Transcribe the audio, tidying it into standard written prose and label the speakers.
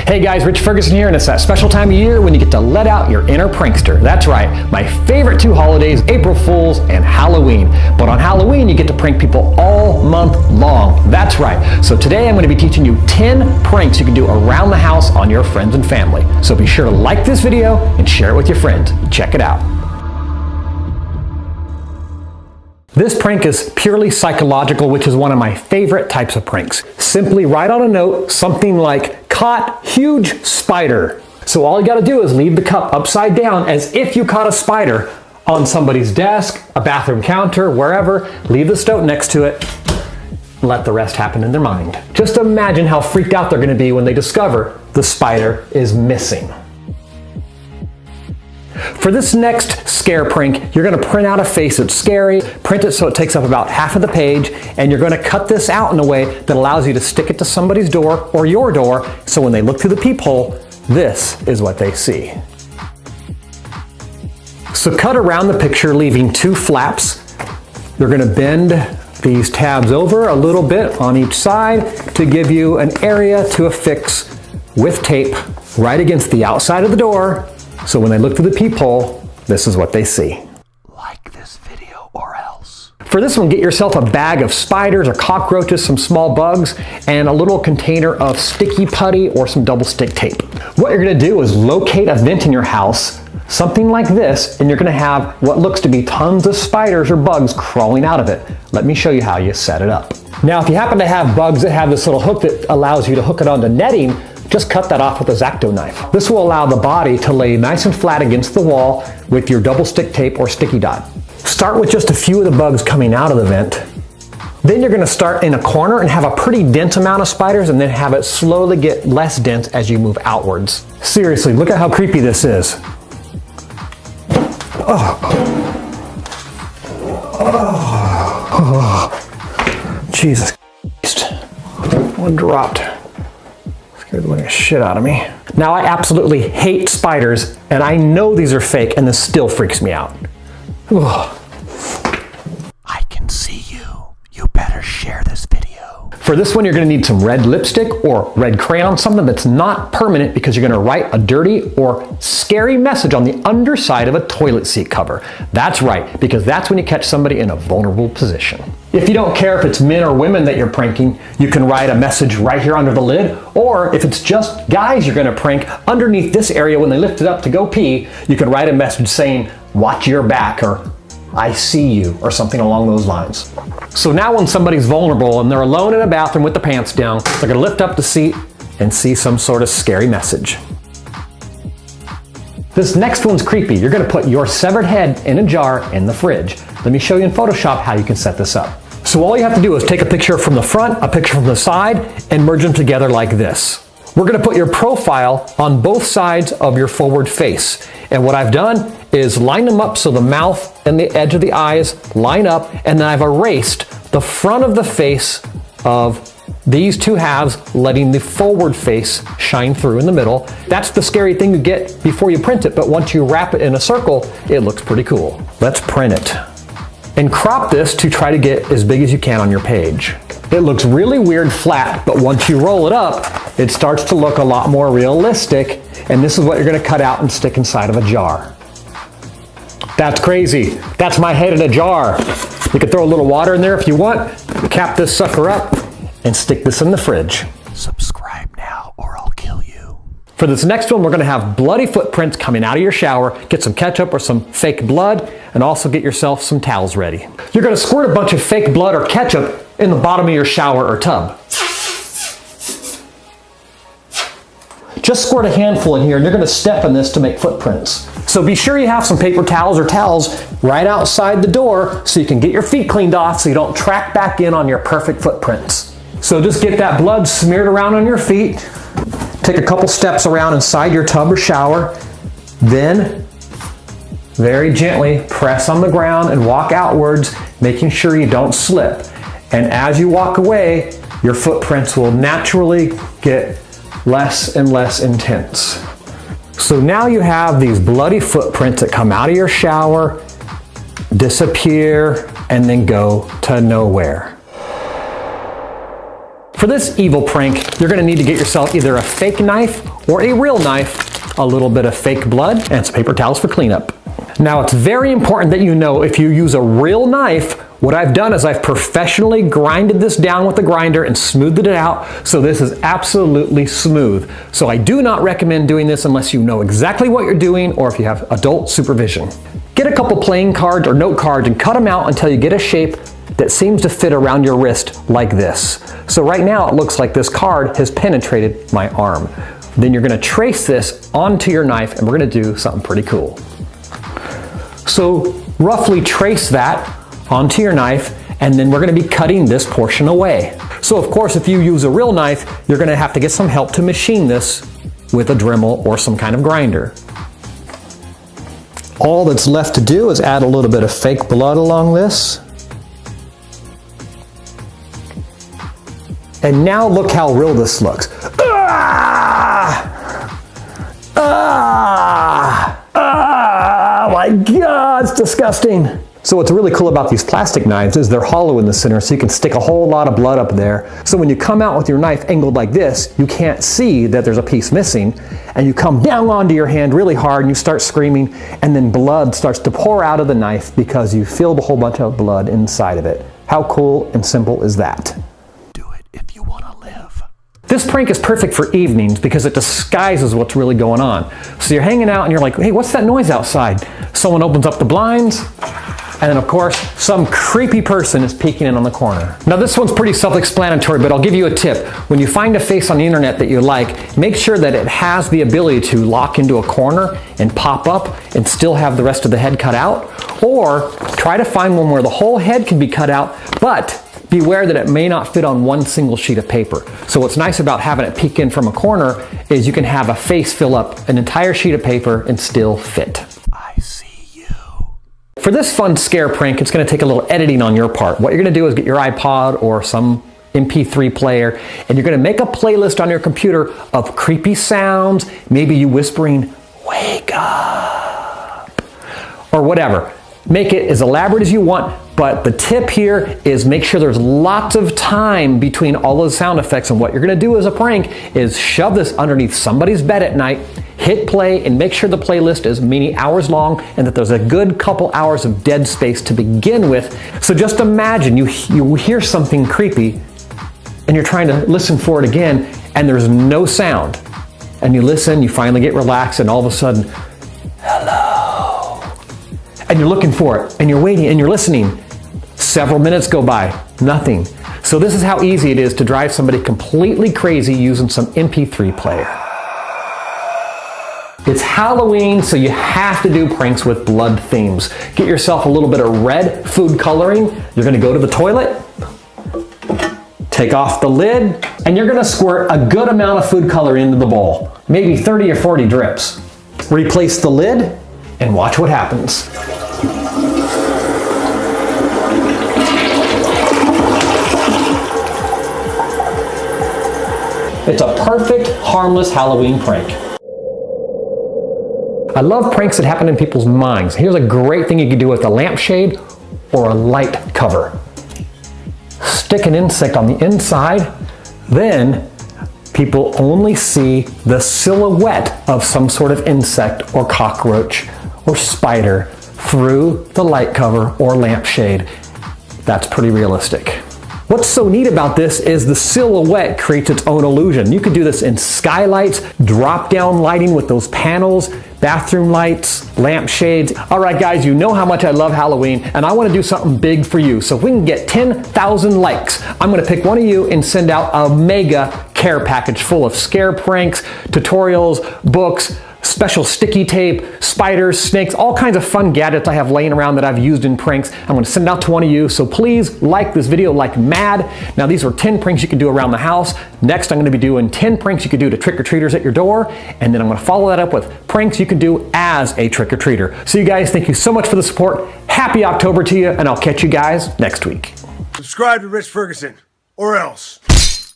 Speaker 1: Hey guys, Rich Ferguson here, and it's that special time of year when you get to let out your inner prankster. That's right, my favorite two holidays, April Fool's and Halloween. But on Halloween, you get to prank people all month long. That's right. So today I'm going to be teaching you 10 pranks you can do around the house on your friends and family. So be sure to like this video and share it with your friends. Check it out. This prank is purely psychological, which is one of my favorite types of pranks. Simply write on a note something like, "Caught huge spider." So all you gotta do is leave the cup upside down as if you caught a spider on somebody's desk, a bathroom counter, wherever. Leave the note next to it. Let the rest happen in their mind. Just imagine how freaked out they're gonna be when they discover the spider is missing. For this next scare prank, you're going to print out a face that's scary, print it so it takes up about half of the page, and you're going to cut this out in a way that allows you to stick it to somebody's door or your door, so when they look through the peephole, this is what they see. So cut around the picture, leaving two flaps. You're going to bend these tabs over a little bit on each side to give you an area to affix with tape right against the outside of the door. So when they look through the peephole, this is what they see.
Speaker 2: Like this video or else.
Speaker 1: For this one, get yourself a bag of spiders or cockroaches, some small bugs, and a little container of sticky putty or some double stick tape. What you're gonna do is locate a vent in your house, something like this, and you're gonna have what looks to be tons of spiders or bugs crawling out of it. Let me show you how you set it up. Now, if you happen to have bugs that have this little hook that allows you to hook it onto netting, just cut that off with a X-Acto knife. This will allow the body to lay nice and flat against the wall with your double stick tape or sticky dot. Start with just a few of the bugs coming out of the vent. Then you're gonna start in a corner and have a pretty dense amount of spiders, and then have it slowly get less dense as you move outwards. Seriously, look at how creepy this is. Jesus Christ. One dropped. Scared the living shit out of me. Now, I absolutely hate spiders, and I know these are fake, and this still freaks me out.
Speaker 2: I can see you. You better share this video.
Speaker 1: For this one, you're gonna need some red lipstick or red crayon, something that's not permanent, because you're gonna write a dirty or scary message on the underside of a toilet seat cover. That's right, because that's when you catch somebody in a vulnerable position. If you don't care if it's men or women that you're pranking, you can write a message right here under the lid, or if it's just guys you're gonna prank, underneath this area when they lift it up to go pee, you can write a message saying, "Watch your back," or "I see you," or something along those lines. So now when somebody's vulnerable and they're alone in a bathroom with their pants down, they're gonna lift up the seat and see some sort of scary message. This next one's creepy. You're gonna put your severed head in a jar in the fridge. Let me show you in Photoshop how you can set this up. So all you have to do is take a picture from the front, a picture from the side, and merge them together like this. We're gonna put your profile on both sides of your forward face. And what I've done is line them up so the mouth and the edge of the eyes line up, and then I've erased the front of the face of these two halves, letting the forward face shine through in the middle. That's the scary thing you get before you print it, but once you wrap it in a circle, it looks pretty cool. Let's print it. And crop this to try to get as big as you can on your page. It looks really weird flat, but once you roll it up, it starts to look a lot more realistic, and this is what you're gonna cut out and stick inside of a jar. That's crazy. That's my head in a jar. You could throw a little water in there if you want, cap this sucker up, and stick this in the fridge.
Speaker 2: Subscribe now or I'll kill you.
Speaker 1: For this next one, we're gonna have bloody footprints coming out of your shower. Get some ketchup or some fake blood, and also get yourself some towels ready. You're gonna squirt a bunch of fake blood or ketchup in the bottom of your shower or tub. Just squirt a handful in here, and you're gonna step in this to make footprints. So be sure you have some paper towels or towels right outside the door so you can get your feet cleaned off so you don't track back in on your perfect footprints. So just get that blood smeared around on your feet. Take a couple steps around inside your tub or shower. Then, very gently press on the ground and walk outwards, making sure you don't slip. And as you walk away, your footprints will naturally get less and less intense. So now you have these bloody footprints that come out of your shower, disappear, and then go to nowhere. For this evil prank, you're gonna need to get yourself either a fake knife or a real knife, a little bit of fake blood, and some paper towels for cleanup. Now, it's very important that you know if you use a real knife, what I've done is I've professionally grinded this down with the grinder and smoothed it out, so this is absolutely smooth. So I do not recommend doing this unless you know exactly what you're doing or if you have adult supervision. Get a couple playing cards or note cards and cut them out until you get a shape that seems to fit around your wrist like this. So right now it looks like this card has penetrated my arm. Then you're gonna trace this onto your knife and we're gonna do something pretty cool. So roughly trace that onto your knife, and then we're gonna be cutting this portion away. So of course, if you use a real knife, you're gonna have to get some help to machine this with a Dremel or some kind of grinder. All that's left to do is add a little bit of fake blood along this. And now look how real this looks. Oh my God, it's disgusting. So what's really cool about these plastic knives is they're hollow in the center, so you can stick a whole lot of blood up there. So when you come out with your knife angled like this, you can't see that there's a piece missing, and you come down onto your hand really hard and you start screaming, and then blood starts to pour out of the knife because you filled a whole bunch of blood inside of it. How cool and simple is that?
Speaker 2: Do it if you want to live.
Speaker 1: This prank is perfect for evenings because it disguises what's really going on. So you're hanging out and you're like, hey, what's that noise outside? Someone opens up the blinds, and then of course, some creepy person is peeking in on the corner. Now this one's pretty self-explanatory, but I'll give you a tip. When you find a face on the internet that you like, make sure that it has the ability to lock into a corner and pop up and still have the rest of the head cut out. Or try to find one where the whole head can be cut out, but beware that it may not fit on one single sheet of paper. So what's nice about having it peek in from a corner is you can have a face fill up an entire sheet of paper and still fit.
Speaker 2: I see you.
Speaker 1: For this fun scare prank, it's going to take a little editing on your part. What you're going to do is get your iPod or some MP3 player, and you're going to make a playlist on your computer of creepy sounds, maybe you whispering, "Wake up," or whatever. Make it as elaborate as you want, but the tip here is make sure there's lots of time between all those sound effects, and what you're going to do as a prank is shove this underneath somebody's bed at night, hit play, and make sure the playlist is many hours long and that there's a good couple hours of dead space to begin with. So just imagine you hear something creepy and you're trying to listen for it again and there's no sound. And you listen, you finally get relaxed, and all of a sudden, hello. And you're looking for it and you're waiting and you're listening. Several minutes go by, nothing. So this is how easy it is to drive somebody completely crazy using some MP3 player. It's Halloween, so you have to do pranks with blood themes. Get yourself a little bit of red food coloring. You're gonna go to the toilet, take off the lid, and you're gonna squirt a good amount of food color into the bowl. Maybe 30 or 40 drips. Replace the lid and watch what happens. It's a perfect, harmless Halloween prank. I love pranks that happen in people's minds. Here's a great thing you can do with a lampshade or a light cover. Stick an insect on the inside, then people only see the silhouette of some sort of insect or cockroach or spider through the light cover or lampshade. That's pretty realistic. What's so neat about this is the silhouette creates its own illusion. You could do this in skylights, drop-down lighting with those panels, bathroom lights, lampshades. All right, guys, you know how much I love Halloween, and I want to do something big for you. So if we can get 10,000 likes, I'm going to pick one of you and send out a mega care package full of scare pranks, tutorials, books, special sticky tape, spiders, snakes, all kinds of fun gadgets I have laying around that I've used in pranks. I'm going to send it out to one of you, so please like this video like mad. Now these were 10 pranks you can do around the house. Next I'm going to be doing 10 pranks you can do to trick-or-treaters at your door, and then I'm going to follow that up with pranks you can do as a trick-or-treater. So you guys, thank you so much for the support. Happy October to you, and I'll catch you guys next week.
Speaker 3: Subscribe to Rich Ferguson, or else.